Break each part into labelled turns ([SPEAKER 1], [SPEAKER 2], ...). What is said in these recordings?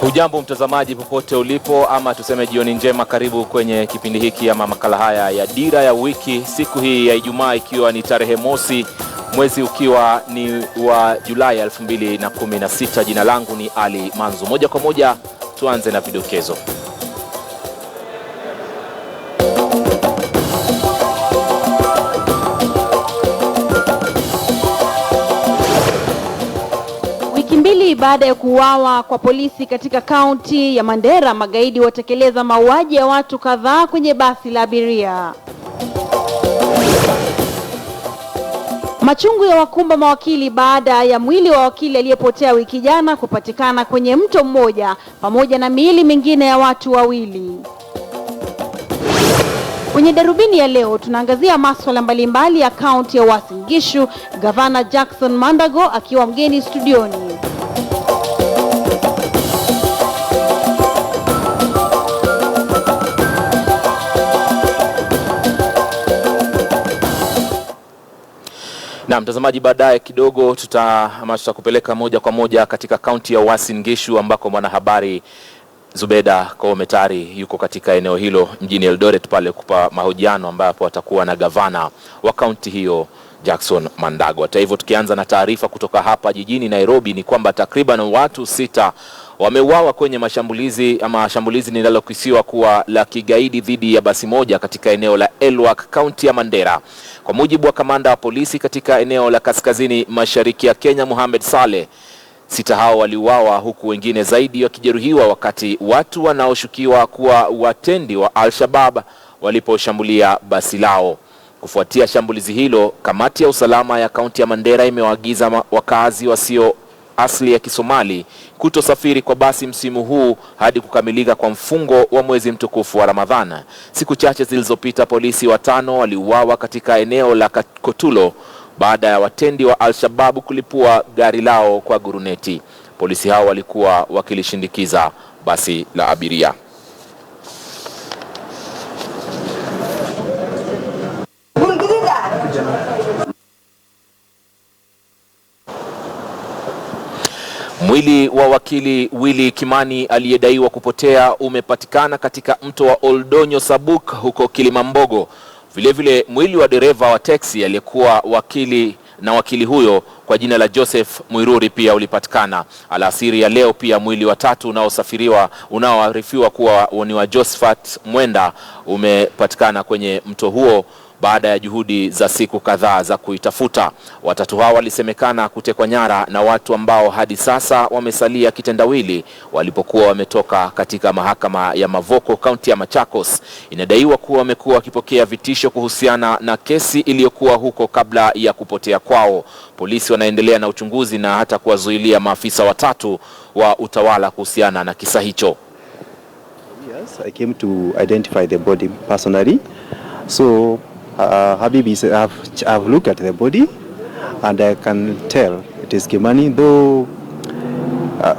[SPEAKER 1] Hujambo mtazamaji popote ulipo, ama tuseme jioni njema. Karibu kwenye kipindi hiki ama makala haya ya Dira ya Wiki, siku hii ya Ijumaa ikiwa ni tarehe mosi, mwezi ukiwa ni wa Julai 2016. Jina langu ni Ali Manzu. Moja kwa moja tuanze na vidokezo.
[SPEAKER 2] Baada ya kuuawa kwa polisi katika kaunti ya Mandera, magaidi watekeleza mauaji ya watu kadhaa kwenye basi la abiria. Machungu ya wakumba mawakili baada ya mwili wa wakili aliyepotea wiki jana kupatikana kwenye mto mmoja pamoja na miili mingine ya watu wawili. Kwenye darubini ya leo tunaangazia masuala mbalimbali ya kaunti ya Uasin Gishu, Gavana Jackson Mandago akiwa mgeni studioni. Na mtazamaji, baadaye kidogo tutakupeleka moja kwa moja katika kaunti ya Uasin Gishu ambako mwanahabari Zubeda Koumetari yuko katika eneo hilo mjini Eldoret pale kupa mahojiano ambapo atakuwa na gavana wa kaunti hiyo Jackson Mandago. Hata hivyo, tukianza na taarifa kutoka hapa jijini Nairobi ni kwamba takriban watu 6 wameuawa kwenye shambulizi linalokisiwa kuwa la kigaidi dhidi ya basi moja katika eneo la Elwak, kaunti ya Mandera. Kwa mujibu wa kamanda wa polisi katika eneo la kaskazini mashariki ya Kenya, Mohamed Saleh, 6 hao waliuawa huku wengine zaidi wakijeruhiwa wakati watu wanaoshukiwa kuwa watendi wa Al-Shabaab waliposhambulia basi lao. Kufuatia shambulizi hilo, kamati ya usalama ya kaunti ya Mandera imewaagiza wakazi wasio asili ya Kisomali kutosafiri kwa basi msimu huu hadi kukamilika kwa mfungo wa mwezi mtukufu wa Ramadhana. Siku chache zilizopita polisi 5 waliuawa katika eneo la Kotulo baada ya watendi wa Al-Shabaab kulipua gari lao kwa guruneti. Polisi hao walikuwa wakilishindikiza basi la abiria. Mwili wa wakili Willy Kimani aliyedaiwa kupotea umepatikana katika mto wa Oldonyo Sabuk huko Kilimambogo. Vilevile mwili wa dereva wa teksi aliyekuwa wakili huyo kwa jina la Joseph Muiruri pia ulipatikana. Alasiri ya leo pia mwili wa 3 unaoarifiwa kuwa ni wa Josephat Mwenda umepatikana kwenye mto huo baada ya juhudi za siku kadhaa za kuitafuta. Watatu hao walisemekana kutekwa nyara na watu ambao hadi sasa wamesalia kitendawili walipokuwa wametoka katika mahakama ya Mavoko, kaunti ya Machakos. Inadaiwa kuwa wamekuwa wakipokea vitisho kuhusiana na kesi iliyokuwa huko kabla ya kupotea kwao. Polisi wanaendelea na uchunguzi na hata kuwazuilia maafisa 3 wa utawala kuhusiana na kisa hicho.
[SPEAKER 3] Yes, I came to identify the body personally. So Habibi, I've looked at the body and I can tell it is Kimani, though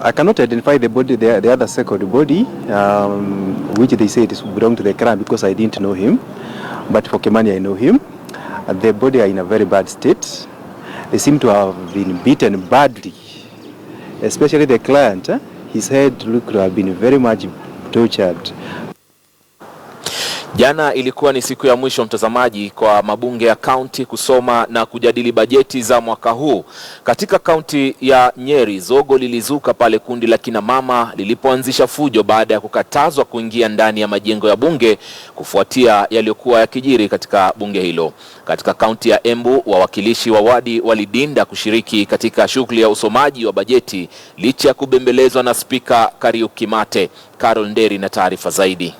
[SPEAKER 3] I cannot identify the body, the other second body, which they say it belonged to the crime because I didn't know him. But for Kimani, I know him. The body are in a very bad state. They seem to have been beaten badly, especially the client. His head looked to have been very much tortured.
[SPEAKER 1] Jana ilikuwa ni siku ya mwisho mtazamaji kwa mabunge ya kaunti kusoma na kujadili bajeti za mwaka huu. Katika kaunti ya Nyeri, zogo lilizuka pale kundi la kina mama lilipoanzisha fujo baada ya kukatazwa kuingia ndani ya majengo ya bunge kufuatia yaliyokuwa yakijiri katika bunge hilo. Katika kaunti ya Embu, wawakilishi wa wadi walidinda kushiriki katika shughuli ya usomaji wa bajeti licha ya kubembelezwa na Spika Kariuki Mate. Carol Nderi na taarifa zaidi.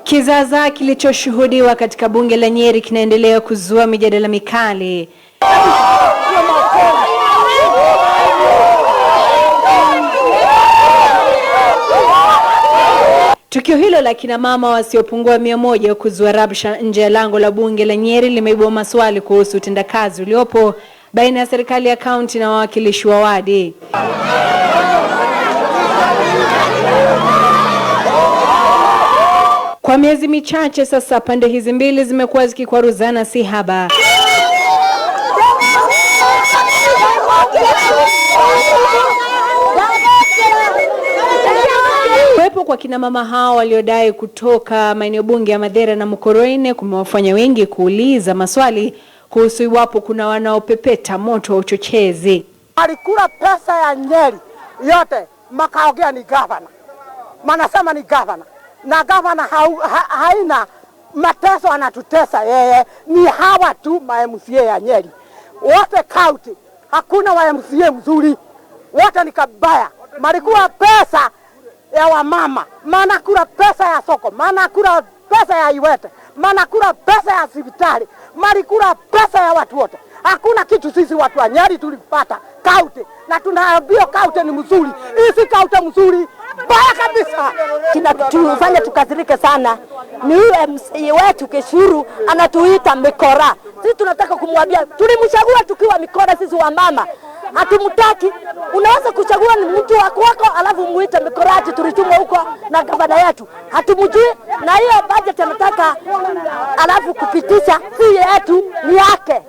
[SPEAKER 4] Kizaza kilichoshuhudiwa katika bunge la Nyeri kinaendelea kuzua mijadala mikali. Tukio hilo la kina mama wasiopungua 100 kuzua rabsha nje ya lango la bunge la Nyeri limeibua maswali kuhusu utendakazi uliopo baina ya serikali ya kaunti na wawakilishi wa wadi. Kwa miezi michache sasa pande hizi mbili zimekuwa zikikwaruzana si haba. kwa kina mama hao waliodai kutoka maeneo bunge ya Mathira na Mukurweini kumewafanya wengi kuuliza maswali kuhusu iwapo kuna wanaopepeta moto wa uchochezi.
[SPEAKER 5] Alikula pesa ya Nyeri yote, makaongea ni gavana. Manasema ni gavana. Na gavana haina mateso, anatutesa yeye. Ni hawa tu ma-MCA ya Nyeri. Wote county, hakuna wa-MCA mzuri. Wote ni kabaya. Malikula pesa ya wamama, maana kula pesa ya soko, maana kula pesa ya Iwete, maana kula pesa ya hospitali, malikula pesa ya watu wote. Hakuna kitu sisi watu wa Nyeri tulipata kaunti, na tunaambia kaunti ni mzuri. Hii si kaunti mzuri, baya kabisa.
[SPEAKER 6] Kinatufanya tukadhirike sana ni yule MCA wetu Keshuru anatuita mikora. Sisi tunataka kumwambia tulimchagua tukiwa mikora sisi wa mama. Hatumtaki. Unaweza kuchagua ni mtu wako alafu muite mikorati, tulitumwa huko na gavana yetu. Hatumjui, na hiyo budget anataka alafu kupitisha si yetu ni yake.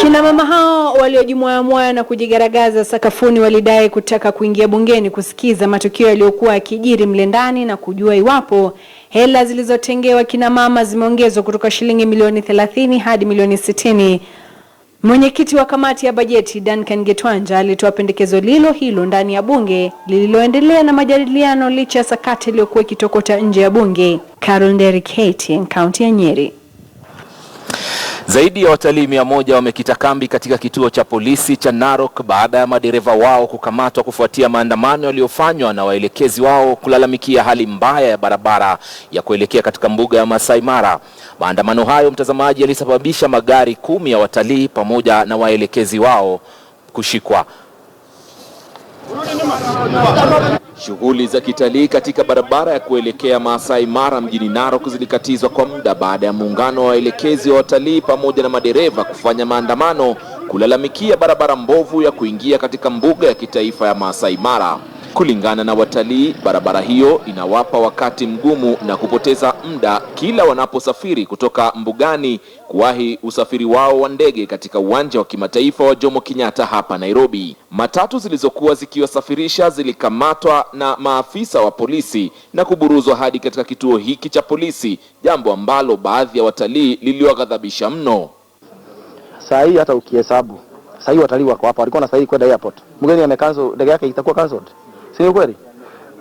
[SPEAKER 4] Kina mama hao waliojimwaya na kujigaragaza sakafuni walidai kutaka kuingia bungeni kusikiza matukio yaliyokuwa yakijiri mle ndani na kujua iwapo hela zilizotengewa kina mama zimeongezwa kutoka shilingi milioni 30 hadi milioni 60. Mwenyekiti wa kamati ya bajeti Duncan Getwanja alitoa pendekezo hilo ndani ya bunge lililoendelea na majadiliano licha ya sakata iliyokuwa ikitokota nje ya bunge. Carol Derek, kaunti ya Nyeri.
[SPEAKER 1] Zaidi ya watalii 100 wamekita kambi katika kituo cha polisi cha Narok baada ya madereva wao kukamatwa kufuatia maandamano yaliyofanywa na waelekezi wao kulalamikia hali mbaya ya barabara ya kuelekea katika mbuga ya Masai Mara. Maandamano hayo, mtazamaji, yalisababisha magari 10 ya watalii pamoja na waelekezi wao kushikwa. Shughuli za kitalii katika barabara ya kuelekea Masai Mara mjini Narok zilikatizwa kwa muda baada ya muungano wa waelekezi wa watalii pamoja na madereva kufanya maandamano kulalamikia barabara mbovu ya kuingia katika mbuga ya kitaifa ya Masai Mara. Kulingana na watalii, barabara hiyo inawapa wakati mgumu na kupoteza muda kila wanaposafiri kutoka mbugani kuwahi usafiri wao wa ndege katika uwanja wa kimataifa wa Jomo Kenyatta hapa Nairobi. Matatu zilizokuwa zikiwasafirisha zilikamatwa na maafisa wa polisi na kuburuzwa hadi katika kituo hiki cha polisi, jambo ambalo baadhi ya watalii liliwaghadhabisha mno.
[SPEAKER 7] Saa hii hata ukihesabu, saa hii watalii wako hapa, walikuwa na saa hii kwenda airport. Mgeni amekaanzo, ndege yake itakuwa cancelled. Si kweli?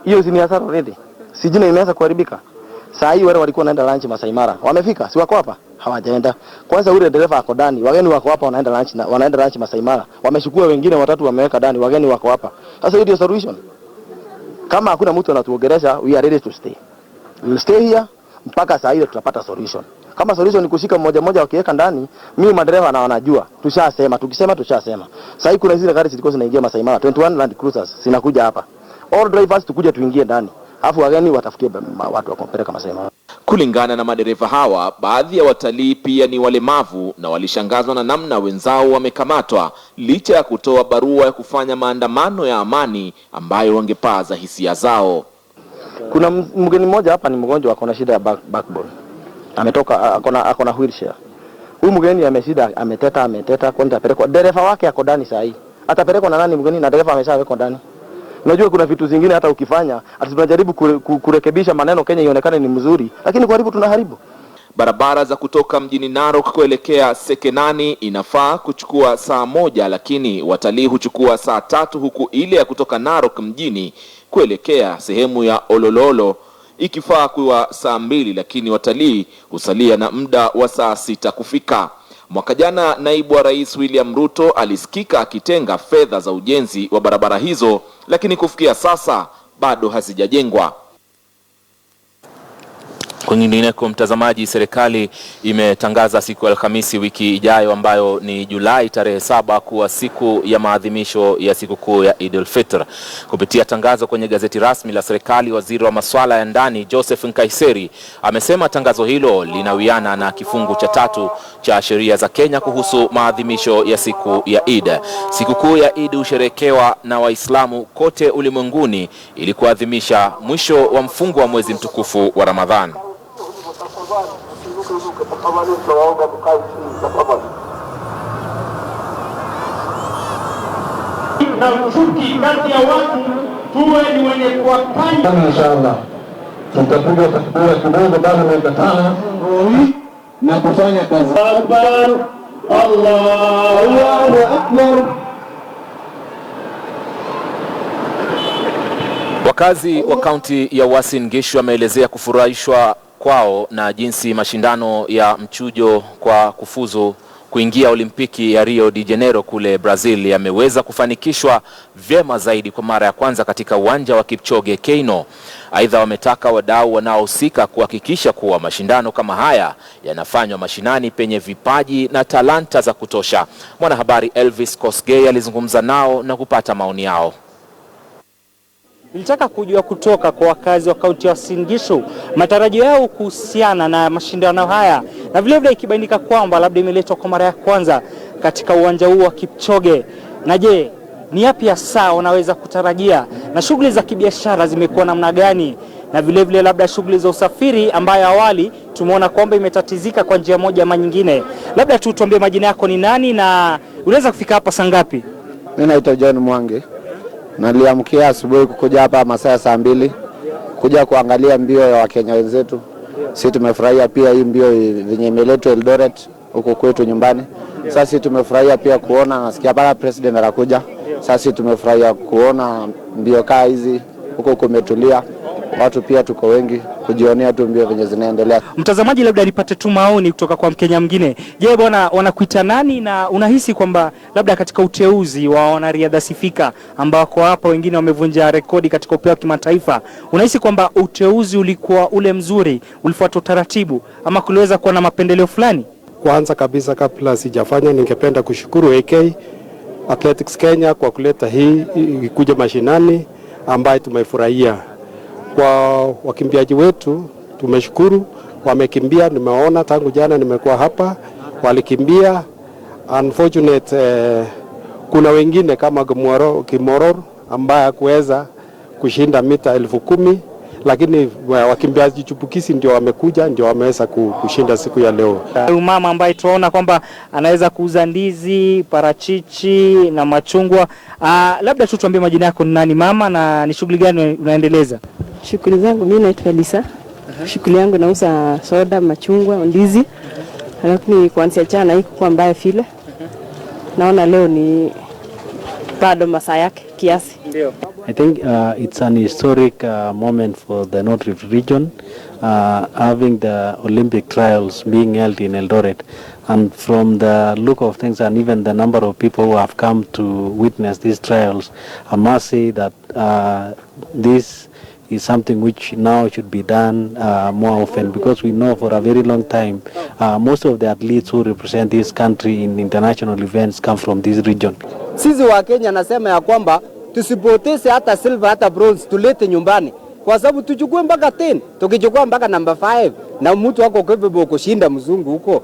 [SPEAKER 7] Hiyo si ni hasara already. Si jina imeanza kuharibika. Saa hii wale walikuwa wanaenda lunch Masai Mara. Wamefika? Si wako hapa? Hawajaenda. Kwanza ule dereva ako ndani. Wageni wako hapa wanaenda lunch Masai Mara. Wameshukua wengine 3 wameweka ndani. Wageni wako hapa. Sasa hiyo ndio solution. Kama hakuna mtu anatuongelesha, we are ready to stay. We will stay here mpaka saa hiyo tutapata solution. Kama solution ni kushika mmoja wakiweka ndani, mimi madereva na wanajua. Tushasema, tushasema. Sasa hivi kuna zile gari zilikuwa zinaingia Masai Mara, 21 Land Cruisers zinakuja hapa. All drivers tukuje tuingie ndani. Alafu wageni watafutie watu wa kupeleka Masai Mara.
[SPEAKER 1] Kulingana na madereva hawa, baadhi ya watalii pia ni walemavu na walishangazwa na namna wenzao wamekamatwa licha ya kutoa barua ya kufanya maandamano ya amani ambayo wangepaza hisia zao.
[SPEAKER 7] Kuna mgeni mmoja hapa ni mgonjwa, akona shida ya backbone. Ametoka akona wheelchair. Huyu mgeni ameshida, ameteta kwenda apelekwa. Dereva wake ako ndani saa hii. Atapelekwa na nani mgeni na dereva ameshawekwa ndani? Unajua kuna vitu zingine hata ukifanya, hata tunajaribu kurekebisha maneno Kenya ionekane ni mzuri, lakini kuharibu tunaharibu.
[SPEAKER 1] Barabara za kutoka mjini Narok kuelekea Sekenani inafaa kuchukua saa 1, lakini watalii huchukua saa 3, huku ile ya kutoka Narok mjini kuelekea sehemu ya Olololo ikifaa kuwa saa 2, lakini watalii husalia na muda wa saa 6 kufika. Mwaka jana naibu wa rais William Ruto alisikika akitenga fedha za ujenzi wa barabara hizo, lakini kufikia sasa bado hazijajengwa. Kwingineko, mtazamaji, serikali imetangaza siku ya Alhamisi wiki ijayo ambayo ni Julai tarehe 7 kuwa siku ya maadhimisho ya sikukuu ya Eid al-Fitr. Kupitia tangazo kwenye gazeti rasmi la serikali, waziri wa masuala ya ndani Joseph Nkaiseri amesema tangazo hilo linawiana na kifungu cha 3 cha sheria za Kenya kuhusu maadhimisho ya siku ya Eid. Sikukuu ya Eid husherekewa na Waislamu kote ulimwenguni ili kuadhimisha mwisho wa mfungo wa mwezi mtukufu wa Ramadhan.
[SPEAKER 8] na chuki kati ya watu, tuwe ni wenye kuwapanya.
[SPEAKER 9] Inshallah tutapiga takbira kidogo baada ya dakika 5 na kufanya kazi.
[SPEAKER 8] Akbar, Allahu Akbar.
[SPEAKER 1] Wakazi wa kaunti ya Uasin Gishu wameelezea kufurahishwa kwao na jinsi mashindano ya mchujo kwa kufuzu kuingia Olimpiki ya Rio de Janeiro kule Brazil yameweza kufanikishwa vyema zaidi kwa mara ya kwanza katika uwanja wa Kipchoge Keino. Aidha, wametaka wadau wanaohusika kuhakikisha kuwa mashindano kama haya yanafanywa mashinani penye vipaji na talanta za kutosha. Mwanahabari Elvis Kosgei alizungumza nao na kupata maoni yao.
[SPEAKER 10] Nilitaka kujua kutoka kwa wakazi wa kaunti ya Uasin Gishu matarajio yao kuhusiana na mashindano haya, na vile vile ikibainika kwamba labda imeletwa kwa mara ya kwanza katika uwanja huu wa Kipchoge. Na je, ni yapi hasa wanaweza kutarajia, na shughuli za kibiashara zimekuwa namna gani, na vile vile labda shughuli za usafiri ambayo awali tumeona kwamba imetatizika kwa njia moja ama nyingine. Labda tu tuambie majina yako ni nani na unaweza kufika hapa saa ngapi?
[SPEAKER 7] Mimi naitwa John Mwangi. Naliamkia asubuhi kukuja hapa masaa 2 kuja kuangalia mbio ya Wakenya wenzetu. Sisi tumefurahia pia hii mbio yenye imeletwa Eldoret huko kwetu nyumbani. Sasa sisi tumefurahia pia kuona, nasikia baba president anakuja. Sasa sisi tumefurahia kuona mbio kaa hizi huko kumetulia. Watu pia tuko wengi kujionea tu mbio venye zinaendelea.
[SPEAKER 10] Mtazamaji, labda nipate tu maoni kutoka kwa Mkenya mwingine. Je, bwana, wanakuita nani na unahisi kwamba labda katika uteuzi wa wanariadha sifika ambao kwa hapa wengine wamevunja rekodi katika upeo wa kimataifa, unahisi kwamba uteuzi ulikuwa ule mzuri, ulifuata utaratibu ama kuliweza kuwa na mapendeleo fulani?
[SPEAKER 11] Kwanza kabisa kabla sijafanya, ningependa kushukuru AK Athletics Kenya kwa kuleta hii kuja mashinani ambayo tumefurahia. Kwa wakimbiaji wetu tumeshukuru, wamekimbia. Nimeona tangu jana nimekuwa hapa, walikimbia. Unfortunate kuna wengine kama Kimoror ambaye hakuweza kushinda mita 10,000, lakini wakimbiaji chupukisi ndio wamekuja, ndio wameweza kushinda siku ya leo.
[SPEAKER 10] Mama ambaye tunaona kwamba anaweza kuuza ndizi, parachichi na machungwa. Labda tu tuambie majina yako ni nani mama, na ni shughuli gani unaendeleza?
[SPEAKER 12] Shughuli zangu mimi naitwa Lisa. Shughuli yangu nauza soda, machungwa, ndizi. Alafu ni kuanzia jana iko kwa mbaya vile. Naona leo ni bado masaa yake kiasi.
[SPEAKER 10] Ndio.
[SPEAKER 13] I think it's an historic moment for the North Rift region, having the Olympic trials being held in Eldoret. And from the look of things and even the number of people who have come to witness these trials, I must say that this is something which now should be done more often, because we know for a very long time most of the athletes who represent this country in international events come from this region.
[SPEAKER 14] Sisi wa Kenya nasema ya kwamba tusipoteze hata silver hata bronze, tulete nyumbani, kwa sababu tuchukue mpaka 10, tukichukua mpaka number 5 na mtu wako capable kushinda mzungu huko,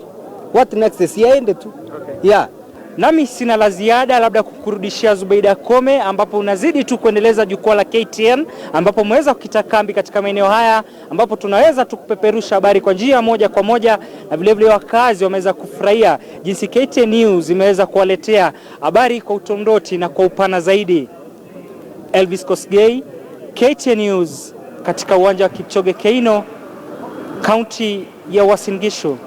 [SPEAKER 14] what next? Siaende tu. Okay. Yeah.
[SPEAKER 10] Nami sina la ziada, labda kukurudishia Zubeida Kome, ambapo unazidi tu kuendeleza jukwaa la KTN, ambapo mweza kukita kambi katika maeneo haya, ambapo tunaweza tukupeperusha habari kwa njia moja kwa moja, na vile vile wakazi wameweza kufurahia jinsi KTN News imeweza kuwaletea habari kwa utondoti na kwa upana zaidi. Elvis Kosgei, KTN News, katika uwanja wa Kipchoge Keino, kaunti ya Uasin Gishu.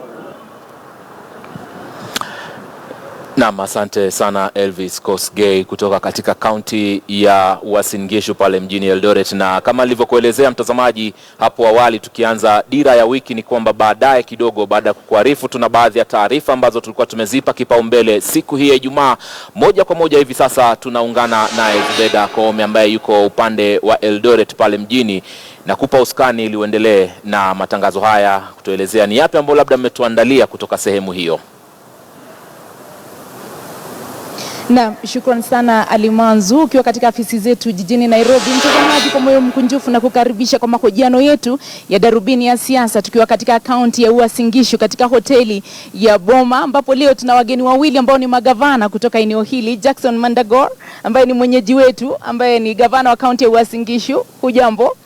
[SPEAKER 1] Naam, asante sana Elvis Kosgei kutoka katika kaunti ya Uasin Gishu pale mjini Eldoret. Na kama nilivyokuelezea mtazamaji hapo awali, tukianza dira ya wiki, ni kwamba baadaye kidogo, baada ya kukuarifu, tuna baadhi ya taarifa ambazo tulikuwa tumezipa kipaumbele siku hii ya Ijumaa. Moja kwa moja hivi sasa tunaungana naye Zubeda Kome ambaye yuko upande wa Eldoret pale mjini, na kupa uskani ili uendelee na matangazo haya, kutuelezea ni yapi ambayo labda mmetuandalia kutoka sehemu hiyo.
[SPEAKER 15] Na shukrani sana Alimanzu, ukiwa katika afisi zetu jijini Nairobi. Mtazamaji, kwa moyo mkunjufu na kukaribisha kwa mahojiano yetu ya Darubini ya Siasa, tukiwa katika kaunti ya Uasin Gishu katika hoteli ya Boma, ambapo leo tuna wageni wawili ambao ni magavana kutoka eneo hili. Jackson Mandagor ambaye ni mwenyeji wetu, ambaye ni gavana wa kaunti ya Uasin Gishu. Hujambo?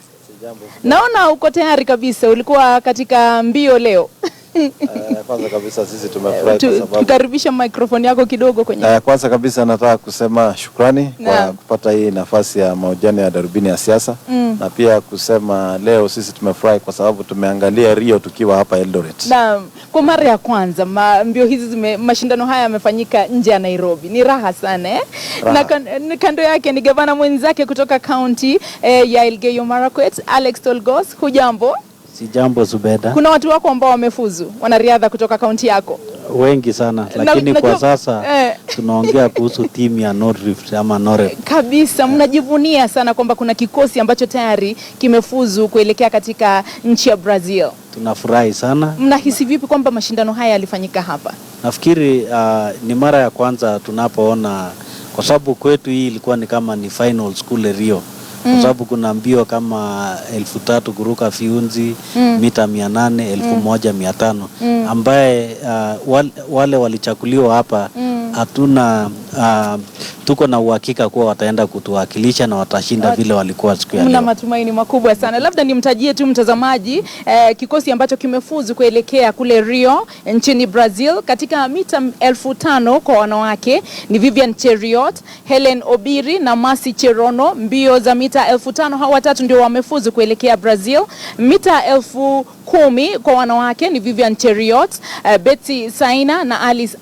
[SPEAKER 15] Naona uko tayari kabisa, ulikuwa katika mbio leo.
[SPEAKER 16] Kwanza kabisa sisi tumefurahi kwa sababu
[SPEAKER 15] tukaribisha microphone yako kidogo kwenye.
[SPEAKER 16] Kwanza kabisa nataka kusema shukrani kwa kupata hii nafasi ya mahojiano ya Darubini ya Siasa na pia kusema leo sisi tumefurahi kwa sababu tumeangalia Rio tukiwa hapa Eldoret.
[SPEAKER 15] Naam, kwa mara ya kwanza mbio hizi mashindano haya yamefanyika nje ya Nairobi. Ni raha sana Na kando yake ni gavana mwenzake kutoka county ya Elgeyo Marakwet, Alex Tolgos. Hujambo?
[SPEAKER 13] Si jambo Zubeda.
[SPEAKER 15] Kuna watu wako ambao wamefuzu, wanariadha kutoka kaunti yako?
[SPEAKER 13] Wengi sana, lakini kwa sasa tunaongea kuhusu timu ya North Rift ama Norep.
[SPEAKER 15] Kabisa, mnajivunia sana kwamba kuna kikosi ambacho tayari kimefuzu kuelekea katika nchi ya Brazil.
[SPEAKER 13] Tunafurahi sana.
[SPEAKER 15] Mnahisi vipi kwamba mashindano haya yalifanyika hapa?
[SPEAKER 13] Nafikiri ni mara ya kwanza tunapoona, kwa sababu kwetu hii ilikuwa ni kama ni final school Rio. Kwa sababu kuna mbio kama 1300 kuruka viunzi, mita 800, 1500 ambaye wale walichakuliwa hapa hatuna tuko na uhakika kuwa wataenda kutuwakilisha na watashinda vile walikuwa siku ya leo.
[SPEAKER 15] Mna matumaini makubwa sana. Labda nimtajie tu mtazamaji kikosi ambacho kimefuzu kuelekea kule Rio nchini Brazil katika mita 1500 kwa wanawake ni Vivian Cheriot, Helen Obiri na Mercy Cherono. Mbio za mita 1500 hawa watatu ndio wamefuzu kuelekea Brazil. Mita 10,000 kwa wanawake ni Vivian Cheriot, Betsy Saina na Alice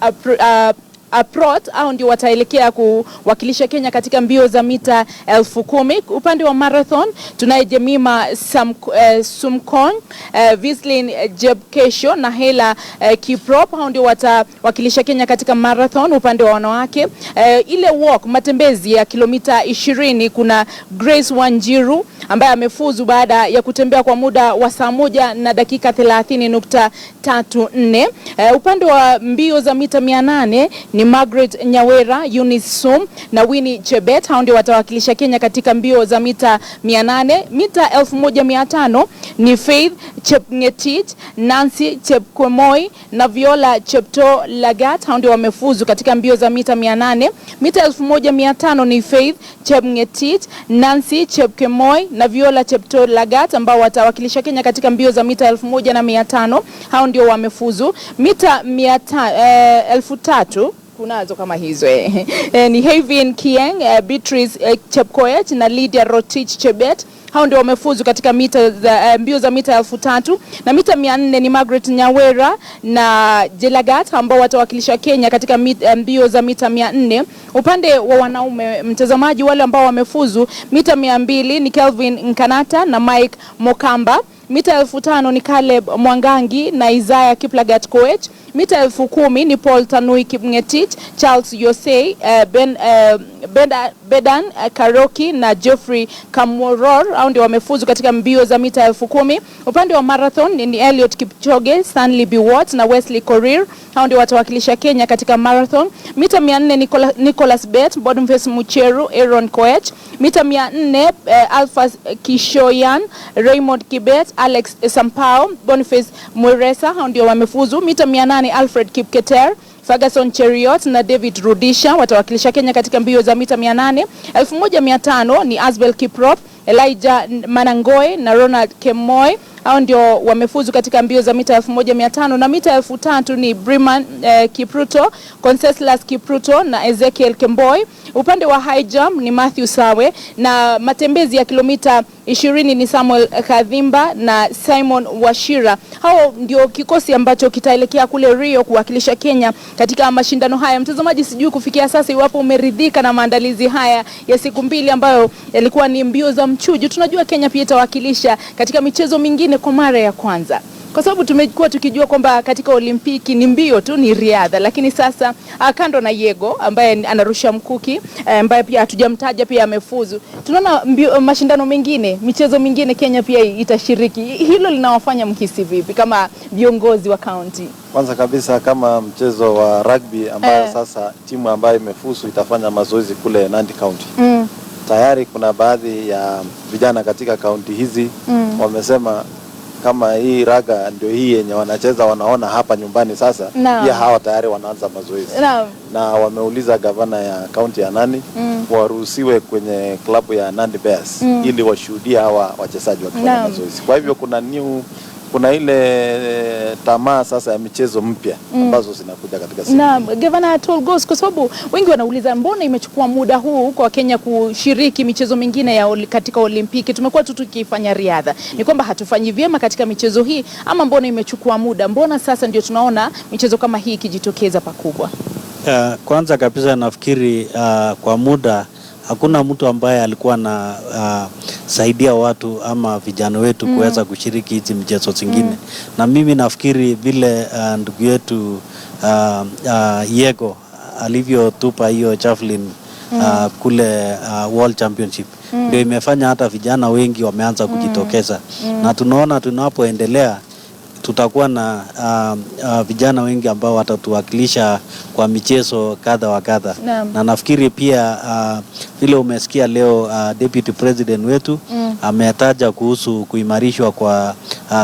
[SPEAKER 15] Aprot au ndio wataelekea kuwakilisha Kenya katika mbio za mita 10,000. Upande wa marathon tunaye Jemima Sumkon, Vislin Jebkesho na Hela Kiprop, hao ndio watawakilisha Kenya katika marathon. Upande wa wanawake ile walk, matembezi ya kilomita 20, kuna Grace Wanjiru ambaye amefuzu baada ya kutembea kwa muda wa saa 1 na dakika 30.34. Upande wa mbio za mita 800 ni Margaret Nyawera, Eunice Sum na Winnie Chebet, hao ndio watawakilisha Kenya katika mbio za mita 800. Mita 1500 ni Faith Chepngetich, Nancy Chepkemoi na Viola Chepto Lagat, hao ndio wamefuzu katika mbio za mita 800. Mita 1500 ni Faith Chepngetich, Nancy Chepkemoi na Viola Chepto Lagat ambao watawakilisha Kenya katika mbio za mita 1500, hao ndio wamefuzu. Mita 3000 kunazo kama hizo ni Haven Kieng, Beatrice Chepkoech na Lydia Rotich Chebet, hao ndio wamefuzu katika mbio za mita 3000. Na mita 400 ni Margaret Nyawera na Jelagat ambao watawakilisha Kenya katika mbio za mita 400. Upande wa wanaume mtazamaji, wale ambao wamefuzu mita 200 ni Kelvin Nkanata na Mike Mokamba. Mita 1500 ni Caleb Mwangangi na Isaiah Kiplagat Koech. Mita 10,000 ni Paul Tanui Kipngetich, Charles Yosei, Bedan Karoki na Geoffrey Kamworor, hao ndio wamefuzu katika mbio za mita 10,000. Upande wa marathon ni Elliot Kipchoge, Stanley Biwott na Wesley Korir, hao ndio watawakilisha Kenya katika marathon. Mita 400 Nicholas Bet, Boniface Mucheru, Aaron Koech. Mita 400 Alpha Kishoyan, Raymond Kibet, Alex Sampao, Boniface Mwiresa, hao ndio wamefuzu. Mita 800 Alfred Kipketer, Ferguson Cheriot na David Rudisha watawakilisha Kenya katika mbio za mita 800. 1500 ni Asbel Kiprop, Elijah Manangoe na Ronald Kemoy, hao ndio wamefuzu katika mbio za mita 1500. Na mita 3000 ni Briman Kipruto, Conseslus Kipruto na Ezekiel Kemboy. Upande wa high jump ni Matthew Sawe na matembezi ya kilomita 20 ni Samuel Kadhimba na Simon Washira. Hao ndio kikosi ambacho kitaelekea kule Rio kuwakilisha Kenya katika mashindano haya. Mtazamaji, sijui kufikia sasa iwapo umeridhika na maandalizi haya ya siku 2 ambayo yalikuwa ni mbio za mchujo. Tunajua Kenya pia itawakilisha katika michezo mingine kwa mara ya kwanza, kwa sababu tumekuwa tukijua kwamba katika Olimpiki ni mbio tu, ni riadha, lakini sasa kando na Yego ambaye anarusha mkuki ambaye pia hatujamtaja pia amefuzu, tunaona mashindano mengine, michezo mingine Kenya pia itashiriki. Hilo linawafanya mkisi vipi kama viongozi wa county?
[SPEAKER 16] Kwanza kabisa kama mchezo wa rugby ambayo sasa timu ambayo imefuzu itafanya mazoezi kule Nandi County. Tayari kuna baadhi ya vijana katika kaunti hizi wamesema kama hii raga ndio hii yenye wanacheza wanaona hapa nyumbani sasa, pia hawa tayari wanaanza mazoezi. Na wameuliza gavana ya kaunti ya Nandi waruhusiwe kwenye klabu ya Nandi Bears ili washuhudie hawa wachezaji wakifanya mazoezi. Kwa hivyo kuna new kuna ile tamaa sasa ya michezo mpya ambazo zinakuja katika siku.
[SPEAKER 15] Na Governor Tolgos, kwa sababu wengi wanauliza mbona imechukua muda huu kwa Kenya kushiriki michezo mingine ya katika Olimpiki? Tumekuwa tu tukifanya riadha. Ni kwamba hatufanyi vyema katika michezo hii ama mbona imechukua muda? Mbona sasa ndio tunaona michezo kama hii ikijitokeza pakubwa?
[SPEAKER 13] Kwanza kabisa nafikiri kwa muda hakuna mtu ambaye alikuwa na saidia watu ama vijana wetu kuweza kushiriki hizi michezo zingine. Na mimi nafikiri vile ndugu yetu Yego alivyotupa hiyo javelin kule World Championship ndio imefanya hata vijana wengi wameanza kujitokeza. Na tunaona tunapoendelea tutakuwa na vijana wengi ambao watatuwakilisha kwa michezo kadha wa kadha. Na nafikiri pia vile umesikia leo Deputy President wetu ametaja kuhusu kuimarishwa kwa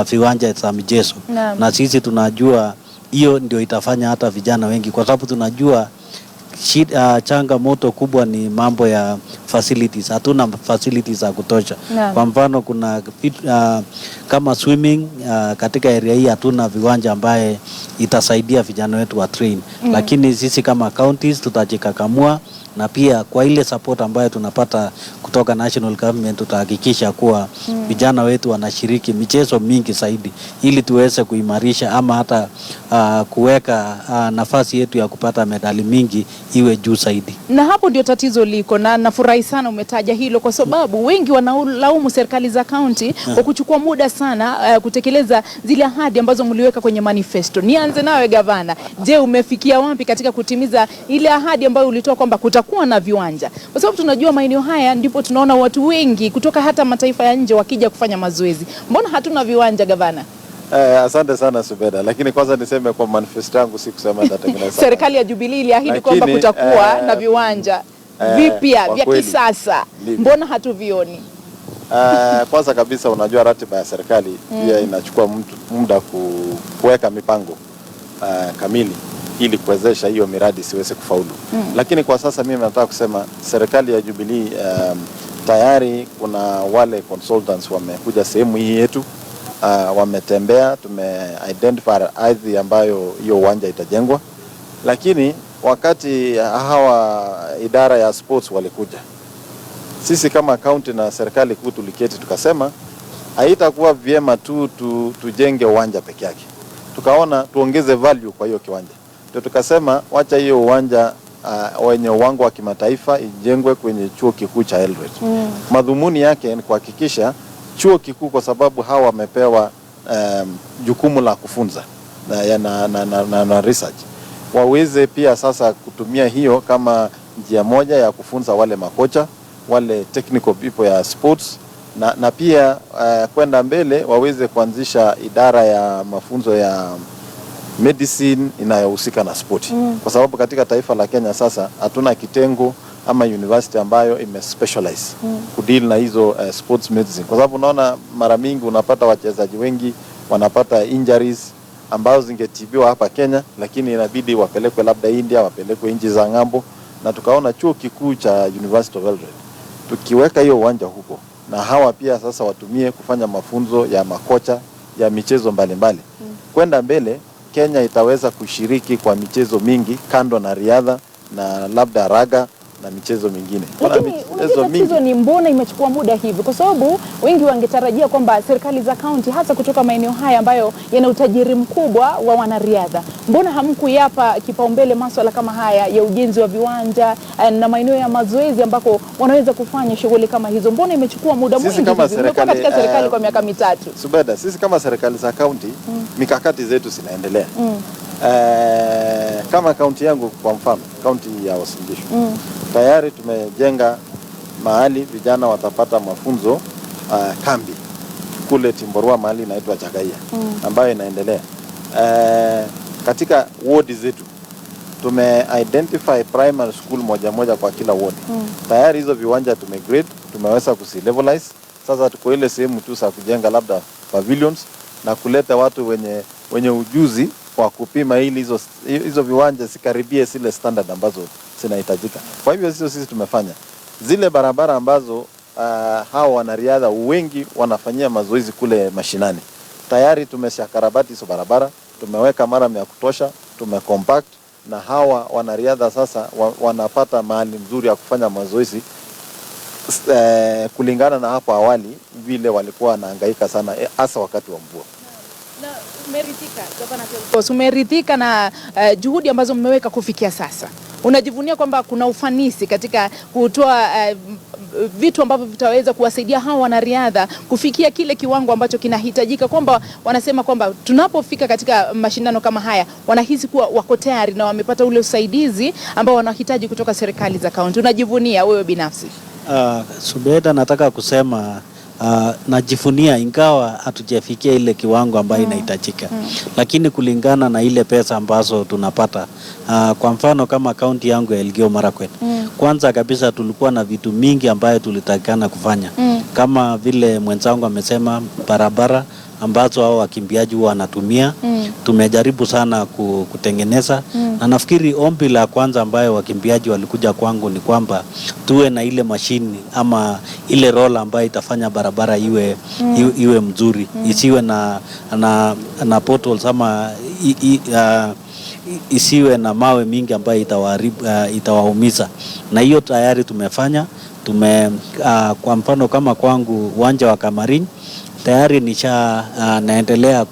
[SPEAKER 13] viwanja za michezo. Na sisi tunajua hiyo ndio itafanya hata vijana wengi, kwa sababu tunajua changamoto kubwa ni mambo ya facilities. Hatuna facilities za kutosha. Kwa mfano kuna kama swimming katika area hii hatuna viwanja ambaye itasaidia vijana wetu wa train. Lakini sisi kama counties tutajikakamua, na pia kwa ile support ambayo tunapata kutoka national government tutahakikisha kuwa vijana wetu wanashiriki michezo mingi zaidi ili tuweze kuimarisha ama hata kuweka nafasi yetu ya kupata medali mingi iwe juu zaidi.
[SPEAKER 15] Na hapo ndio tatizo liko, na nafurahi sana umetaja hilo, kwa sababu wengi wanalaumu serikali za kaunti kwa kuchukua muda sana kutekeleza zile ahadi ambazo mliweka kwenye manifesto. Nianze nawe gavana, je, umefikia wapi katika kutimiza ile ahadi ambayo ulitoa kwamba kutakuwa na viwanja? Kwa sababu tunajua maeneo haya ndipo tunaona watu wengi kutoka hata mataifa ya nje wakija kufanya mazoezi. Mbona hatuna viwanja gavana?
[SPEAKER 16] Asante sana Subeda, lakini kwanza niseme kwa manifesto yangu si kusema nitatengeneza.
[SPEAKER 15] Serikali ya Jubilee iliahidi kwamba kutakuwa na viwanja vipya vya kisasa. Mbona hatuvioni?
[SPEAKER 16] Kwanza kabisa unajua ratiba ya serikali pia inachukua muda kuweka mipango kamili ili kuwezesha hiyo miradi siweze kufaulu. Lakini kwa sasa mimi nataka kusema serikali ya Jubilee tayari kuna wale consultants wamekuja sehemu hii yetu, wametembea, tume-identify ardhi ambayo hiyo uwanja itajengwa. Lakini wakati hawa idara ya sports walikuja, sisi kama county na serikali kuu tuliketi tukasema haitakuwa vyema tu tujenge uwanja peke yake. Tukaona tuongeze value kwa hiyo kiwanja. Ndio tukasema wacha hiyo uwanja wenye uwango wa kimataifa ijengwe kwenye chuo kikuu cha Eldoret. Madhumuni yake ni kuhakikisha chuo kikuu, kwa sababu hawa wamepewa jukumu la kufunza na research, waweze pia sasa kutumia hiyo kama njia moja ya kufunza wale makocha, wale technical people ya sports, na pia kwenda mbele waweze kuanzisha idara ya mafunzo ya medicine inayohusika na sport. Kwa sababu katika taifa la Kenya sasa hatuna kitengo ama university ambayo imespecialize kudeal na hizo sports medicine. Kwa sababu unaona mara mingi unapata wachezaji wengi wanapata injuries ambazo zingetibiwa hapa Kenya, lakini inabidi wapelekwe labda India, wapelekwe nchi za ng'ambo. Na tukaona chuo kikuu cha University of Eldoret tukiweka hiyo uwanja huko, na hawa pia sasa watumie kufanya mafunzo ya makocha ya michezo mbalimbali. Kwenda mbele Kenya itaweza kushiriki kwa michezo mingi kando na riadha na labda raga na michezo mingine.
[SPEAKER 15] Tatizo ni mbona imechukua muda hivi? Kwa sababu wengi wangetarajia kwamba serikali za kaunti hasa kutoka maeneo haya ambayo yana utajiri mkubwa wa wanariadha, mbona hamkuyapa kipaumbele masuala kama haya ya ujenzi wa viwanja na maeneo ya mazoezi ambako wanaweza kufanya shughuli kama hizo? Mbona imechukua muda mwingi katika serikali kwa miaka mitatu?
[SPEAKER 16] Subeda, sisi kama serikali za kaunti mikakati zetu zinaendelea. Kama kaunti yangu kwa mfano, kaunti ya Uasin Gishu, tayari tumejenga mahali vijana watapata mafunzo kambi kule Timborwa, mahali inaitwa Chagaia, ambayo inaendelea. Katika ward zetu tume-identify primary school moja kwa kila ward. Tayari hizo viwanja tume-grade, tumeweza kusi-levelize. Sasa tuko ile sehemu tu za kujenga labda pavilions na kuleta watu wenye ujuzi kwa kupima ili hizo viwanja sikaribie zile standard ambazo zinahitajika. Kwa hivyo sisi tumefanya zile barabara ambazo hawa wanariadha wengi wanafanyia mazoezi kule mashinani. tayari tumeshakarabati hizo barabara, tumeweka maram ya kutosha, tumecompact, na hawa wanariadha sasa wanapata mahali mzuri ya kufanya mazoezi kulingana na hapo awali vile walikuwa wanahangaika sana hasa wakati wa mvua.
[SPEAKER 15] Na umeridhika na juhudi ambazo mmeweka kufikia sasa? Unajivunia kwamba kuna ufanisi katika kutoa vitu ambavyo vitaweza kuwasaidia hawa wanariadha kufikia kile kiwango ambacho kinahitajika, kwamba wanasema kwamba tunapofika katika mashindano kama haya wanahisi kuwa wako tayari na wamepata ule usaidizi ambao wanahitaji kutoka serikali za kaunti? Unajivunia wewe binafsi?
[SPEAKER 13] Zubeda, nataka kusema najivunia, ingawa hatujafikia ile kiwango ambayo inahitajika, lakini kulingana na ile pesa ambazo tunapata, kwa mfano kama kaunti yangu ya Elgeyo Marakwet, kwanza kabisa tulikuwa na vitu mingi ambayo tulitakana kufanya, kama vile mwenzangu amesema, barabara ambazo hao wakimbiaji huwa wanatumia, tumejaribu sana kutengeneza, na nafikiri ombi la kwanza ambayo wakimbiaji walikuja kwangu ni kwamba tuwe na ile mashini ama ile rola ambayo itafanya barabara iwe mzuri, isiwe na potholes ama isiwe na mawe mingi ambayo itawaumiza, na hiyo tayari tumefanya. Kwa mfano kama kwangu uwanja wa Kamarin tayari naendelea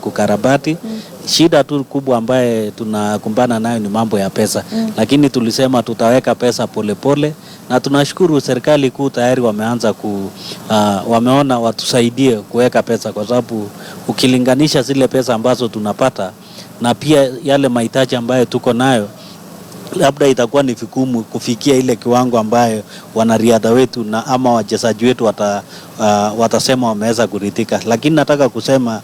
[SPEAKER 13] kukarabati. Shida tu kubwa ambaye tunakumbana nayo ni mambo ya pesa, lakini tulisema tutaweka pesa polepole, na tunashukuru serikali kuu tayari wameanza wameona watusaidie kuweka pesa, kwa sababu ukilinganisha zile pesa ambazo tunapata na pia yale mahitaji ambayo tuko nayo, labda itakuwa ni vigumu kufikia ile kiwango ambayo wanariadha wetu na ama wachezaji wetu watasema wameweza kuridhika. Lakini nataka kusema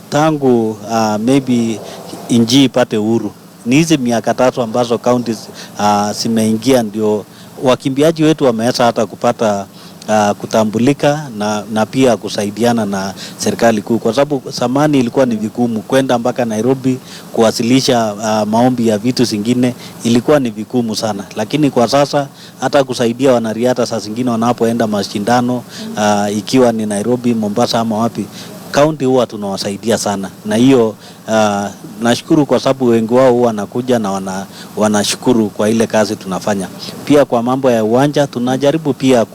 [SPEAKER 13] tangu maybe inji ipate uhuru, ni hizi miaka 3 ambazo counties zimeingia, ndio wakimbiaji wetu wameweza hata kupata kutambulika na pia kusaidiana na serikali kuu, kwa sababu zamani ilikuwa ni vigumu kwenda mpaka Nairobi kuwasilisha maombi ya vitu zingine, ilikuwa ni vigumu sana. Lakini kwa sasa hata kusaidia wanariadha saa zingine wanapoenda mashindano, ikiwa ni Nairobi, Mombasa ama wapi, kaunti huwa tunawasaidia sana, na hiyo nashukuru kwa sababu wengi wao huwa wanakuja na wanashukuru kwa ile kazi tunafanya. Pia kwa mambo ya uwanja tunajaribu pia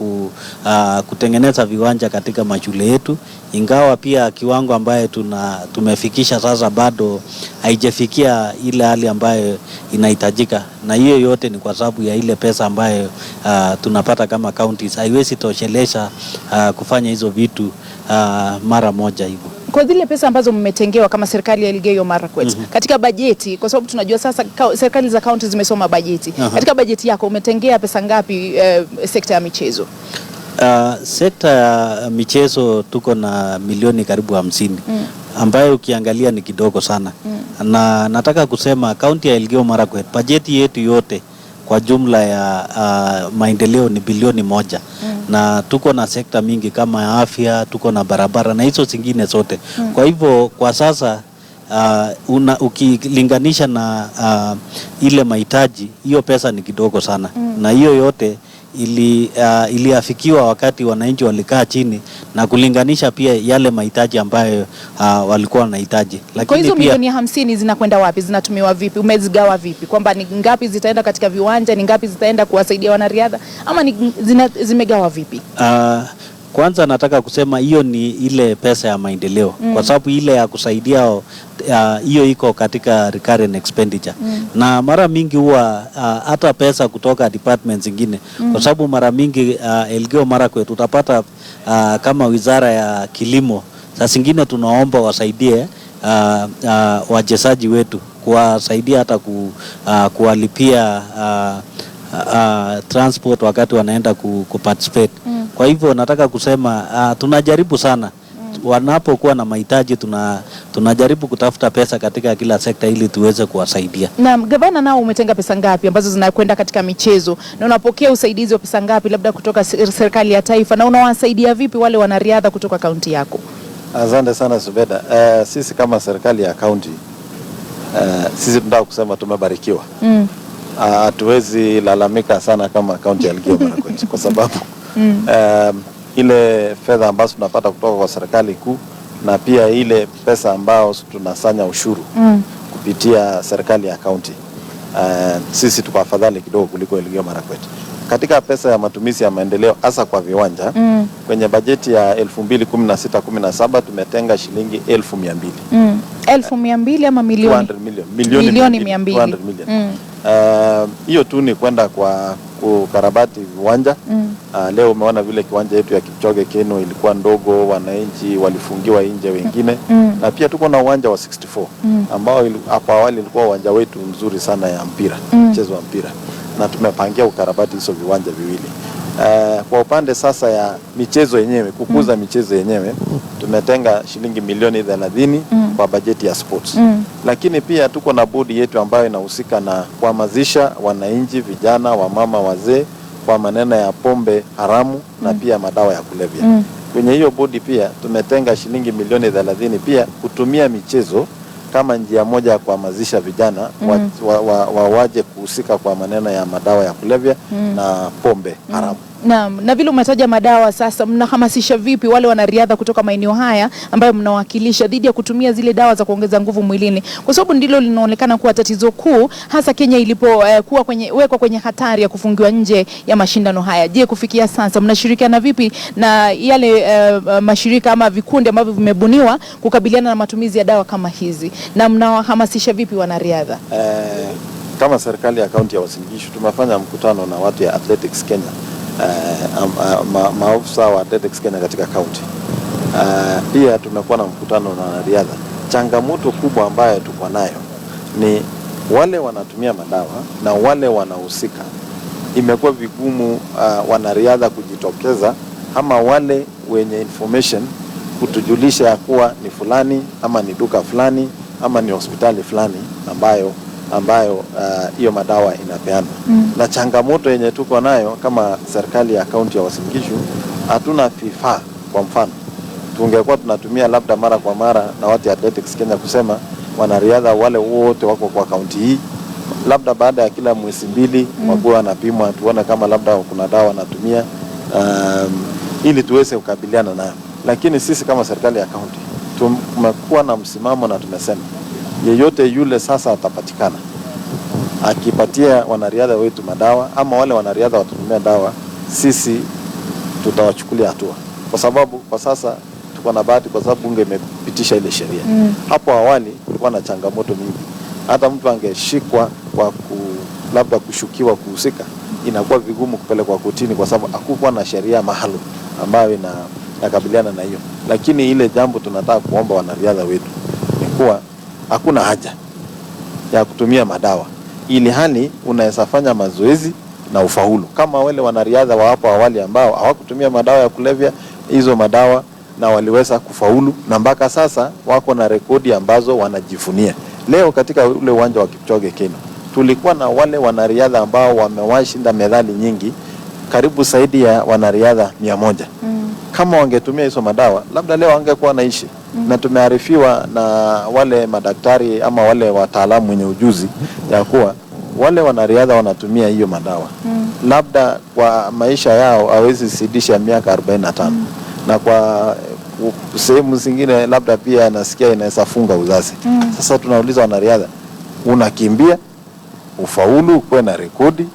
[SPEAKER 13] kutengeneza viwanja katika mashule yetu, ingawa pia kiwango ambaye tumefikisha sasa bado haijafikia ile hali ambayo inahitajika, na hiyo yote ni kwa sababu ya ile pesa ambayo tunapata kama counties haiwezi toshelesha kufanya hizo vitu mara moja hivyo.
[SPEAKER 15] Kwa zile pesa ambazo mmetengewa kama serikali ya Elgeyo Marakwet katika bajeti, kwa sababu tunajua sasa serikali za kaunti zimesoma bajeti, katika bajeti yako umetengea pesa ngapi sekta ya michezo?
[SPEAKER 13] Sekta ya michezo tuko na milioni karibu 50, ambayo ukiangalia ni kidogo sana. Na nataka kusema kaunti ya Elgeyo Marakwet bajeti yetu yote kwa jumla ya maendeleo ni bilioni 1, na tuko na sekta mingi kama ya afya, tuko na barabara na hizo zingine zote. Kwa hivyo kwa sasa ukilinganisha na ile mahitaji, hiyo pesa ni kidogo sana, na hiyo yote iliafikiwa wakati wananchi walikaa chini na kulinganisha pia yale mahitaji ambayo walikuwa wanahitaji. Lakini
[SPEAKER 15] kwa hizo milioni 50 zinakwenda wapi? Zinatumiwa vipi? Umezigawa vipi? Kwamba ni ngapi zitaenda katika viwanja, ni ngapi zitaenda kuwasaidia wanariadha, ama zimegawa vipi?
[SPEAKER 13] Kwanza nataka kusema hiyo ni ile pesa ya maendeleo, kwa sababu ile ya kusaidia hiyo iko katika recurrent expenditure, na mara mingi huwa hata pesa kutoka departments zingine, kwa sababu mara mingi Elgeyo Marakwet utapata kama wizara ya kilimo saa zingine tunaomba wasaidie wachezaji wetu, kuwasaidia hata kuwalipia transport wakati wanaenda kuparticipate. Kwa hivyo nataka kusema tunajaribu sana wanapokuwa na mahitaji, tunajaribu kutafuta pesa katika kila sekta ili tuweze kuwasaidia.
[SPEAKER 15] Na gavana, nao umetenga pesa ngapi ambazo zinakwenda katika michezo, na unapokea usaidizi wa pesa ngapi labda kutoka serikali ya taifa, na unawasaidia vipi wale wanariadha kutoka kaunti yako?
[SPEAKER 16] Asante sana Zubeda. Sisi kama serikali ya kaunti sisi tunataka kusema tumebarikiwa. Hatuwezi lalamika sana kama kaunti ya Elgeyo Marakwet kwa sababu ile fedha ambazo tunapata kutoka kwa serikali kuu na pia ile pesa ambao tunasanya ushuru kupitia serikali ya kaunti. Sisi tuko afadhali kidogo kuliko Elgeyo Marakwet. Katika pesa ya matumizi ya maendeleo hasa kwa viwanja, kwenye bajeti ya 2016-17 tumetenga shilingi 1,200.
[SPEAKER 15] 1,200 ama milioni?
[SPEAKER 16] 200
[SPEAKER 15] milioni 200.
[SPEAKER 16] 200 million. Hiyo tu ni kwenda kwa kukarabati viwanja. Leo umeona vile kiwanja yetu ya Kipchoge Keino ilikuwa ndogo, wananchi walifungiwa nje wengine. Na pia tuko na uwanja wa 64 ambao hapo awali ilikuwa uwanja wetu mzuri sana ya mpira, mchezo wa mpira, na tumepangia ukarabati hizo viwanja viwili. Kwa upande sasa ya michezo yenyewe, kukuza michezo yenyewe, tumetenga shilingi milioni 30 kwa bajeti ya sports. Lakini pia tuko na bodi yetu ambayo inahusika na kuhamasisha wananchi, vijana, wamama, wazee kwa maneno ya pombe haramu na pia madawa ya kulevya. Kwenye hiyo bodi pia tumetenga shilingi milioni 30 pia kutumia michezo kama njia moja ya kuhamasisha vijana waje kuhusika kwa maneno ya madawa ya kulevya na pombe haramu.
[SPEAKER 15] Na vile umetaja madawa, sasa mnahamasisha vipi wale wanariadha kutoka maeneo haya ambayo mnawakilisha dhidi ya kutumia zile dawa za kuongeza nguvu mwilini, kwa sababu ndilo linaonekana kuwa tatizo kuu, hasa Kenya ilipokuwa wekwa kwenye hatari ya kufungiwa nje ya mashindano haya. Je, kufikia sasa mnashirikiana vipi na yale mashirika ama vikundi ambavyo vimebuniwa kukabiliana na matumizi ya dawa kama hizi, na mnawahamasisha vipi wanariadha?
[SPEAKER 16] Kama serikali ya kaunti ya Uasin Gishu tumefanya mkutano na watu ya Athletics Kenya, maafisa wa Athletics Kenya katika kaunti. Pia tumekuwa na mkutano na wanariadha. Changamoto kubwa ambayo tuko nayo ni wale wanatumia madawa na wale wanahusika. Imekuwa vigumu wanariadha kujitokeza, ama wale wenye information kutujulisha ya kuwa ni fulani ama ni duka fulani ama ni hospitali fulani ambayo hiyo madawa inapeana. Na changamoto yenye tuko nayo kama serikali ya kaunti ya Uasin Gishu, hatuna vifaa. Kwa mfano, tungekuwa tunatumia labda mara kwa mara na watu ya Athletics Kenya kusema wanariadha wale wote wako kwa kaunti hii, labda baada ya kila mwezi mbili wakuwa wanapimwa, tuone kama labda kuna dawa wanatumia, ili tuweze kukabiliana nayo. Lakini sisi kama serikali ya kaunti tumekuwa na msimamo na tumesema yeyote yule sasa atapatikana akipatia wanariadha wetu madawa ama wale wanariadha watatumia dawa, sisi tutawachukulia hatua, kwa sababu kwa sasa tuko na bahati kwa sababu bunge imepitisha ile sheria. Hapo awali kulikuwa na changamoto mingi, hata mtu angeshikwa kwa labda kushukiwa kuhusika, inakuwa vigumu kupelekwa kotini kwa sababu hakukuwa na sheria maalum ambayo inakabiliana na hiyo. Lakini ile jambo tunataka kuomba wanariadha wetu ni kuwa hakuna haja ya kutumia madawa, ili hali unaweza fanya mazoezi na ufaulu, kama wale wanariadha wa hapo awali ambao hawakutumia madawa ya kulevya, hizo madawa na waliweza kufaulu, na mpaka sasa wako na rekodi ambazo wanajifunia. Leo katika ule uwanja wa Kipchoge Keino tulikuwa na wale wanariadha ambao wamewashinda medali nyingi, karibu zaidi ya wanariadha 100. Kama wangetumia hizo madawa, labda leo wangekuwa naishi. Na tumearifiwa na wale madaktari ama wale wataalamu wenye ujuzi ya kuwa wale wanariadha wanatumia hiyo madawa, labda kwa maisha yao hawezi zidisha miaka 45, na kwa sehemu zingine labda pia nasikia inaweza funga uzazi. Sasa tunauliza wanariadha, unakimbia ufaulu, kuwe na rekodi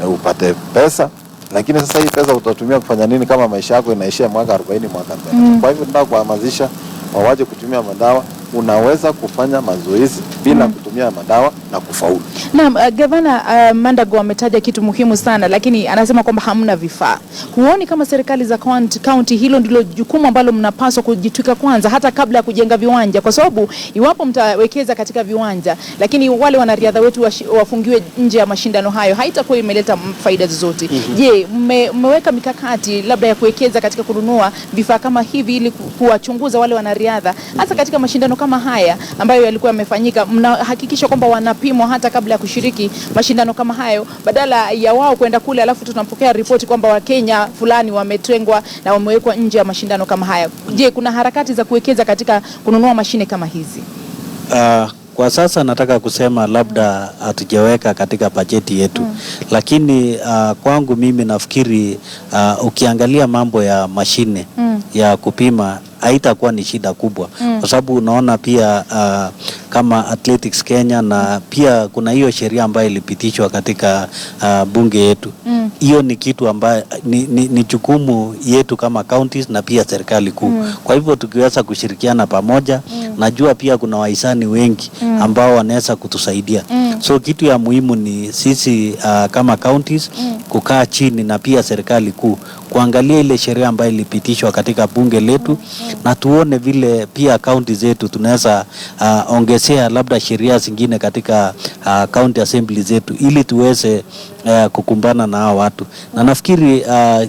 [SPEAKER 16] na upate pesa, lakini sasa hii pesa utatumia kufanya nini kama maisha yako inaishia mwaka 40, mwaka 40? Kwa hivyo tunataka kuhamasisha wawaje kutumia madawa. Unaweza kufanya mazoezi bila kutumia madawa na kufaulu.
[SPEAKER 15] Naam, Gavana Mandago ametaja kitu muhimu sana, lakini anasema kwamba hamna vifaa. Huoni kama serikali za kaunti hilo ndilo jukumu ambalo mnapaswa kujitwika kwanza, hata kabla ya kujenga viwanja? Kwa sababu iwapo mtawekeza katika viwanja lakini wale wanariadha wetu wafungiwe nje ya mashindano hayo, haitakuwa imeleta faida zozote. Je, mmeweka mikakati labda ya kuwekeza katika kununua vifaa kama hivi ili kuwachunguza wale wanariadha hasa katika mashindano kama haya ambayo yalikuwa yamefanyika? Mnahakikisha kwamba wanapimwa hata kabla ya kushiriki mashindano kama hayo, badala ya wao kwenda kule alafu tunapokea ripoti kwamba Wakenya fulani wametengwa na wamewekwa nje ya mashindano kama haya? Je, kuna harakati za kuwekeza katika kununua mashine kama hizi?
[SPEAKER 13] Kwa sasa nataka kusema labda hatujaweka katika bajeti yetu, lakini kwangu mimi nafikiri ukiangalia mambo ya mashine ya kupima haitakuwa ni shida kubwa, kwa sababu unaona pia kama Athletics Kenya, na pia kuna hiyo sheria ambayo ilipitishwa katika bunge yetu. Hiyo ni kitu ambayo ni jukumu yetu kama counties na pia serikali kuu. Kwa hivyo tukiweza kushirikiana pamoja, najua pia kuna wahisani wengi ambao wanaweza kutusaidia. So kitu ya muhimu ni sisi kama counties kukaa chini na pia serikali kuu kuangalia ile sheria ambayo ilipitishwa katika bunge letu, na tuone vile pia county zetu tunaweza ongezea labda sheria zingine katika county assembly zetu ili tuweze kukumbana na hao watu. Na nafikiri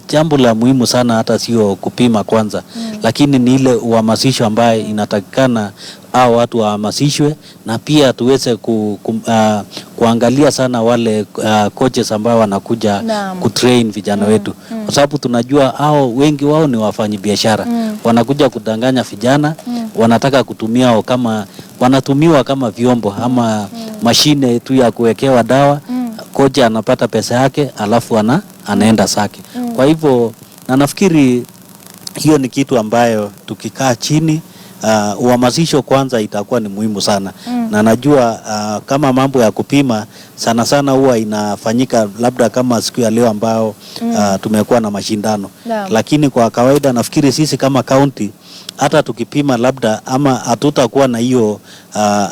[SPEAKER 13] jambo la muhimu sana hata sio kupima kwanza, lakini ni ile uhamasisho ambaye inatakikana hao watu wahamasishwe, na pia tuweze kuangalia sana wale coaches ambao wanakuja kutrain vijana wetu, kwa sababu tunajua hao wengi wao ni wafanyi biashara, wanakuja kudanganya vijana, wanataka kutumia kama wanatumiwa kama vyombo ama mashine tu ya kuwekewa dawa. Kocha anapata pesa yake alafu anaenda zake. Kwa hivyo na nafikiri hiyo ni kitu ambayo tukikaa chini uhamasisho kwanza itakuwa ni muhimu sana. Na najua kama mambo ya kupima sana sana huwa inafanyika labda kama siku ya leo ambao tumekuwa na mashindano. Lakini kwa kawaida nafikiri sisi kama county hata tukipima labda ama hatutakuwa na hiyo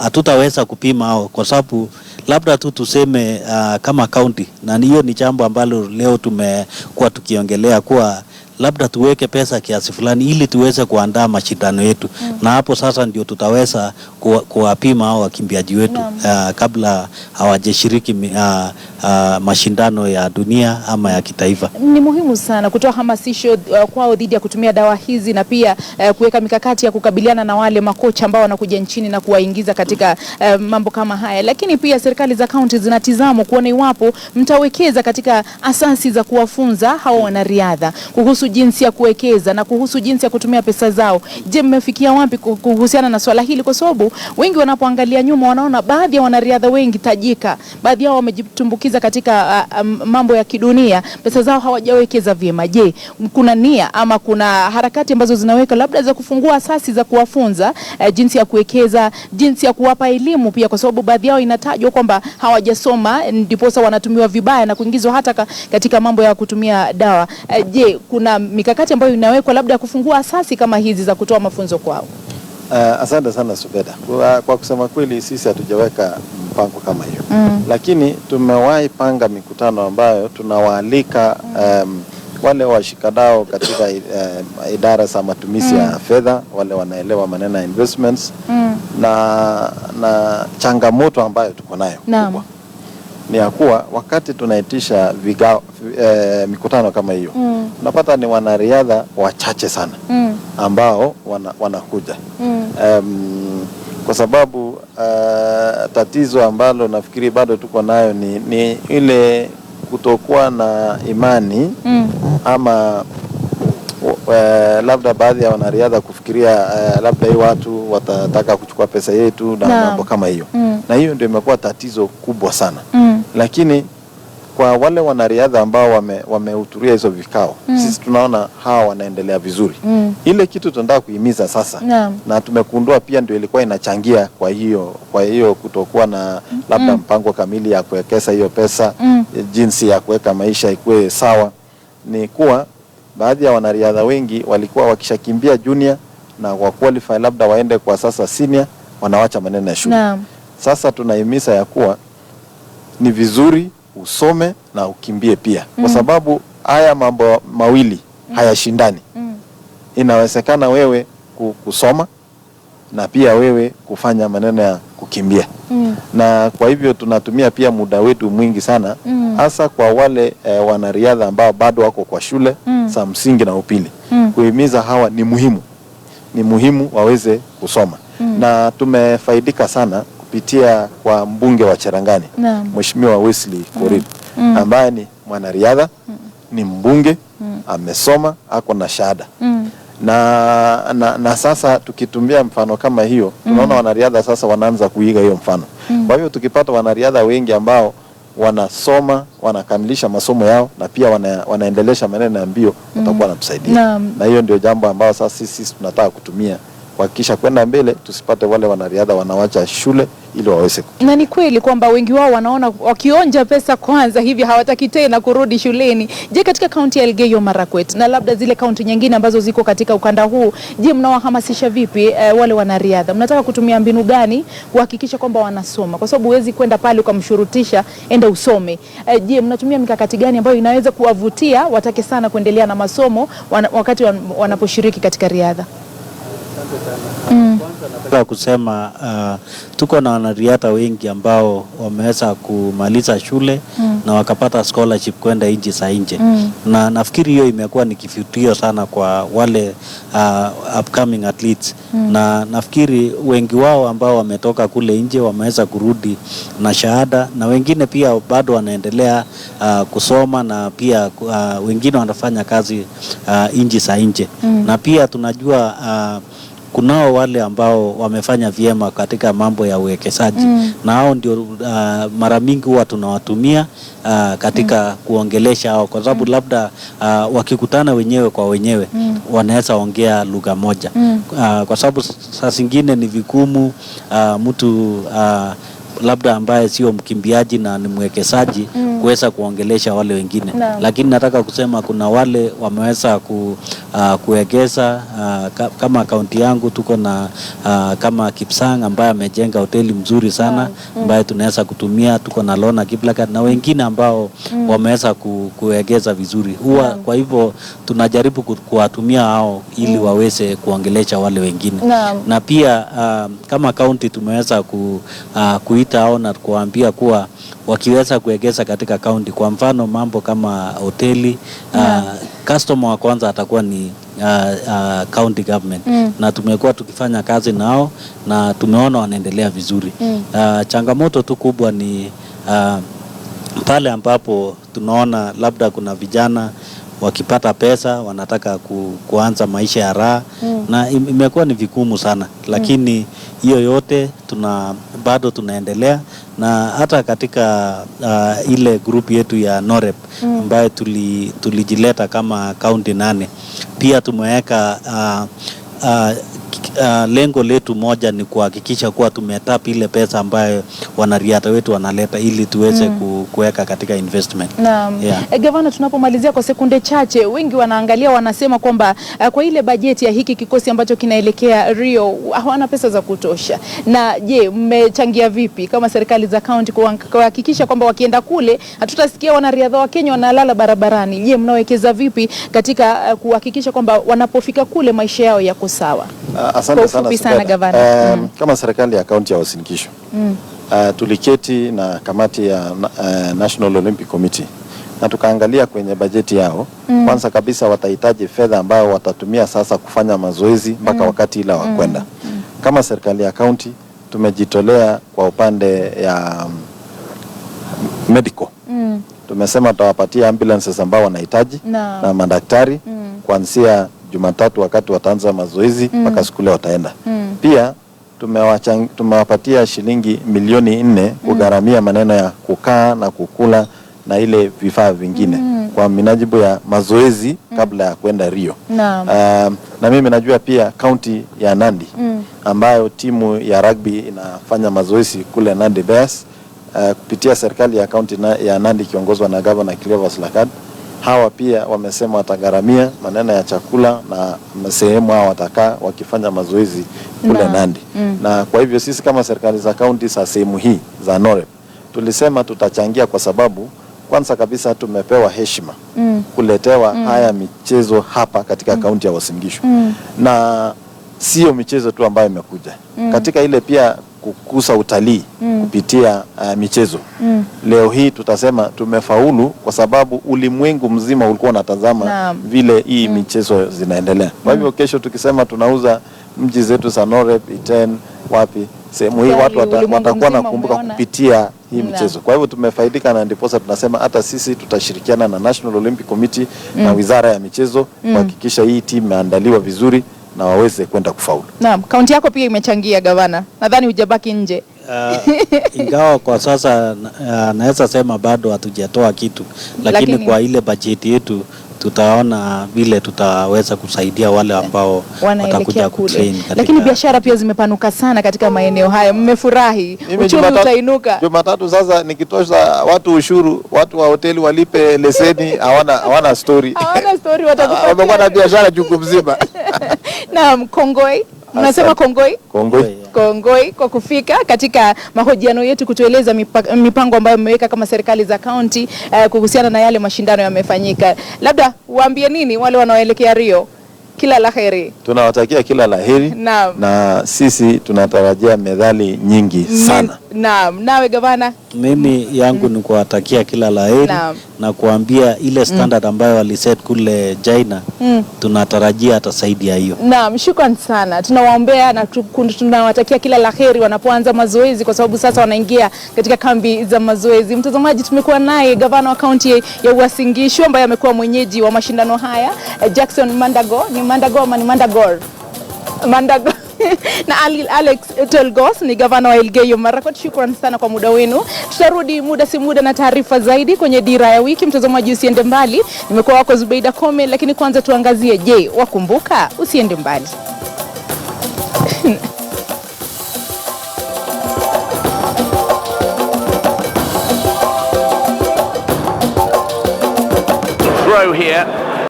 [SPEAKER 13] hatutaweza kupima hao, kwa sababu labda tu tuseme kama county, na hiyo ni jambo ambalo leo tumekuwa tukiongelea kuwa labda tuweke pesa kiasi fulani ili tuweze kuandaa mashindano yetu. Na hapo sasa ndio tutaweza kuwapima hao wakimbiaji wetu kabla hawajashiriki mashindano ya dunia ama ya kitaifa.
[SPEAKER 15] Ni muhimu sana kutoa hamasisho kwao dhidi ya kutumia dawa hizi, na pia kuweka mikakati ya kukabiliana na wale makocha ambao wanakuja nchini na kuwaingiza katika mambo kama haya. Lakini pia serikali za kaunti zinatizamwa kuona iwapo mtawekeza katika asasi za kuwafunza hao wanariadha kuhusu jinsi ya kuwekeza na kuhusu jinsi ya kutumia pesa zao. Je, mmefikia wapi kuhusiana na swala hili? Kwa sababu wengi wanapoangalia nyuma wanaona baadhi ya wanariadha wengi tajika, baadhi yao wamejitumbukiza katika mambo ya kidunia, pesa zao hawajawekeza vyema. Je, kuna nia ama kuna harakati ambazo zinaweka labda za kufungua asasi za kuwafunza jinsi ya kuwekeza, jinsi ya kuwapa elimu pia, kwa sababu baadhi yao inatajwa kwamba hawajasoma ndiposa wanatumiwa vibaya na kuingizwa hata katika mambo ya kutumia dawa. Je, kuna mikakati ambayo inawekwa labda kufungua asasi kama hizi za kutoa mafunzo kwao?
[SPEAKER 16] Asante sana Subeda. Kwa kusema kweli sisi hatujaweka mpango kama hiyo. Lakini tumewahi panga mikutano ambayo tunawaalika wale washikadau katika idara za matumizi ya fedha, wale wanaelewa maneno ya investments na changamoto ambayo tuko nayo kubwa ni ya kuwa wakati tunaitisha mikutano kama hiyo unapata ni wanariadha wachache sana ambao wanakuja. Kwa sababu tatizo ambalo nafikiri bado tuko nayo ni ile kutokuwa na imani ama labda baadhi ya wanariadha kufikiria labda hii watu watataka kuchukua pesa yetu na mambo kama hiyo. Na hiyo ndio imekuwa tatizo kubwa sana. Lakini kwa wale wanariadha ambao wamehudhuria hizo vikao, sisi tunaona hawa wanaendelea vizuri. Ile kitu tunataka kuhimiza sasa na tumekundua pia ndio ilikuwa inachangia kwa hiyo kutokuwa na labda mpango kamili ya kuwekeza hiyo pesa, jinsi ya kuweka maisha ikuwe sawa, ni kuwa baadhi ya wanariadha wengi walikuwa wakishakimbia junior na kwa qualify labda waende kwa sasa senior, wanawacha maneno ya shule. Sasa tunahimiza ya kuwa ni vizuri usome na ukimbie pia, kwa sababu haya mambo mawili hayashindani. Inawezekana wewe kusoma na pia wewe kufanya maneno ya kukimbia. Na kwa hivyo tunatumia pia muda wetu mwingi sana hasa kwa wale wanariadha ambao bado wako kwa shule za msingi na upili, kuhimiza hawa ni muhimu waweze kusoma. Na tumefaidika sana kupitia kwa mbunge wa Cherangani, Mheshimiwa Wesley Korir, ambaye mwanariadha, ni mbunge, amesoma, ako na shahada. Na sasa tukitumia mfano kama hiyo, tunaona wanariadha sasa wanaanza kuiga hiyo mfano. Kwa hivyo tukipata wanariadha wengi ambao wanasoma, wanakamilisha masomo yao na pia wanaendelesha maneno ya mbio, watakuwa wanatusaidia. Na hiyo ndio jambo ambalo sasa sisi tunataka kutumia kuhakikisha kwenda mbele, tusipate wale wanariadha wanawacha shule ili waweze.
[SPEAKER 15] Na ni kweli kwamba wengi wao wanaona wakionja pesa kwanza hivi hawataki tena kurudi shuleni. Je, katika kaunti ya Elgeyo Marakwet na labda zile kaunti nyingine ambazo ziko katika ukanda huu, je, mnawahamasisha vipi wale wanariadha? Mnataka kutumia mbinu gani kuhakikisha kwamba wanasoma? Kwa sababu huwezi kwenda pale ukamshurutisha enda usome. Je, mnatumia mikakati gani ambayo inaweza kuwavutia watake sana kuendelea na masomo wakati wanaposhiriki katika riadha?
[SPEAKER 13] Nataka kusema tuko na wanariadha wengi ambao wameweza kumaliza shule na wakapata scholarship kwenda nchi za nje. Na nafikiri hiyo imekuwa ni kivutio sana kwa wale upcoming athletes. Na nafikiri wengi wao ambao wametoka kule nje wameweza kurudi na shahada, na wengine pia bado wanaendelea kusoma, na pia wengine wanafanya kazi nchi za nje. Na pia tunajua kunao wale ambao wamefanya vyema katika mambo ya uwekezaji, na hao ndio mara mingi huwa tunawatumia katika kuongelesha hao, kwa sababu labda wakikutana wenyewe kwa wenyewe wanaweza ongea lugha moja, kwa sababu saa zingine ni vigumu mtu labda ambaye sio mkimbiaji na ni mwekezaji kuweza kuongelesha wale wengine. Lakini nataka kusema kuna wale wameweza kuwekeza, kama kaunti yangu tuko na kama Kipsang ambaye amejenga hoteli mzuri sana ambaye tunaweza kutumia, tuko na Lona Kiplagat na wengine ambao wameweza kuwekeza vizuri. Kwa hivyo tunajaribu kuwatumia hao ili waweze kuongelesha wale wengine. Na pia kama kaunti tumeweza kuita hao na kuambia kuwa wakiweza kuegeza katika kaunti, kwa mfano mambo kama hoteli, customer wa kwanza atakuwa ni county government. Na tumekuwa tukifanya kazi nao na tumeona wanaendelea vizuri. Changamoto tu kubwa ni pale ambapo tunaona labda kuna vijana wakipata pesa wanataka kuanza maisha ya raha, na imekuwa ni vigumu sana, lakini hiyo yote bado tunaendelea. Na hata katika ile group yetu ya NOREP ambayo tulijileta kama kaunti 8, pia tumeweka lengo letu moja ni kuhakikisha kuwa tumetap ile pesa ambayo wanariadha wetu wanaleta ili tuweze kuweka katika investment.
[SPEAKER 15] Gavana, tunapomalizia kwa sekunde chache, wengi wanaangalia wanasema kwamba kwa ile bajeti ya hiki kikosi ambacho kinaelekea Rio hawana pesa za kutosha. Na je, mmechangia vipi kama serikali za kaunti kuhakikisha kwamba wakienda kule hatutasikia wanariadha wa Kenya wanalala barabarani? Je, mnawekeza vipi katika kuhakikisha kwamba wanapofika kule maisha yao yako sawa?
[SPEAKER 16] Asante sana Gavana. Kama serikali ya kaunti ya Uasin Gishu tuliketi na kamati ya National Olympic Committee na tukaangalia kwenye bajeti yao. Kwanza kabisa watahitaji fedha ambao watatumia sasa kufanya mazoezi mpaka wakati ila wa kwenda. Kama serikali ya kaunti tumejitolea kwa upande ya medical. Tumesema tutawapatia ambulances ambao wanahitaji na madaktari kuanzia Jumatatu wakati wataanza mazoezi mpaka skule wataenda. Pia tumewapatia shilingi milioni 4 kugharamia maneno ya kukaa na kukula na ile vifaa vingine kwa minajibu ya mazoezi kabla ya kwenda Rio. Na mimi najua pia kaunti ya Nandi ambayo timu ya rugby inafanya mazoezi kule Nandi Bears kupitia serikali ya kaunti ya Nandi kiongozwa na Governor Cleophas Lagat. Hawa pia wamesema watagharamia maneno ya chakula na sehemu hao watakaa wakifanya mazoezi kule Nandi. Na kwa hivyo sisi kama serikali za kaunti za sehemu hii za NOREP tulisema tutachangia, kwa sababu kwanza kabisa tumepewa heshima kuletewa haya michezo hapa katika kaunti ya Uasin Gishu. Na sio michezo tu ambayo imekuja katika ile pia kukuza utalii kupitia michezo. Leo hii tutasema tumefaulu kwa sababu ulimwengu mzima ulikuwa unatazama vile hii michezo zinaendelea. Kwa hivyo kesho tukisema tunauza mji zetu za NOREP, Iten, wapi sehemu hii watu watakuwa nakumbuka kupitia hii michezo. Kwa hivyo tumefaidika, na ndiposa tunasema hata sisi tutashirikiana na National Olympic Committee na Wizara ya Michezo kuhakikisha hii timu imeandaliwa vizuri na waweze kwenda kufaulu.
[SPEAKER 15] Naam, kaunti yako pia imechangia Gavana. Nadhani hujabaki nje.
[SPEAKER 13] ingawa kwa sasa naweza sema bado hatujatoa kitu, lakini kwa ile bajeti yetu tutaona vile tutaweza kusaidia wale ambao watakuja kutrain katika.
[SPEAKER 15] Lakini biashara pia zimepanuka sana katika maeneo haya, mmefurahi, uchumi utainuka.
[SPEAKER 16] Jumatatu sasa nikitosha watu ushuru, watu wa hoteli walipe leseni, hawana story.
[SPEAKER 15] Hawana story, watakupatia.
[SPEAKER 16] Wamekuwa na biashara juku mzima.
[SPEAKER 15] Naam, kongoi. Mnasema kongoi? Kongoi kwa kufika katika mahojiano yetu kutueleza mipango ambayo mmeweka kama serikali za kaunti kuhusiana na yale mashindano yamefanyika. Labda waambie nini wale wanaoelekea Rio? Kila laheri.
[SPEAKER 16] Tunawatakia kila laheri na sisi tunatarajia medali nyingi sana.
[SPEAKER 15] Naam, nawe gavana?
[SPEAKER 13] Mimi yangu ni kuwatakia kila laheri na kuambia ile standard ambayo waliset kule China tunatarajia atasaidia hiyo.
[SPEAKER 15] Naam, shukrani sana. Tunawaombea na tunawatakia kila laheri wanapoanza mazoezi, kwa sababu sasa wanaingia katika kambi za mazoezi. Mtazamaji, tumekuwa naye gavana wa kaunti ya Uasin Gishu ambaye amekuwa mwenyeji wa mashindano haya, Jackson Mandago. Ni Mandago ama ni Mandagor? Mandago. Na Alex Telgos ni gavana wa Elgeyo Marakwet. Shukrani sana kwa muda wenu. Tutarudi muda si muda na taarifa zaidi kwenye Dira ya Wiki. Mtazamaji, usiende mbali. Nimekuwa wako Zubeida Kome, lakini kwanza tuangazie, je, wakumbuka? Usiende mbali.
[SPEAKER 17] Throw here.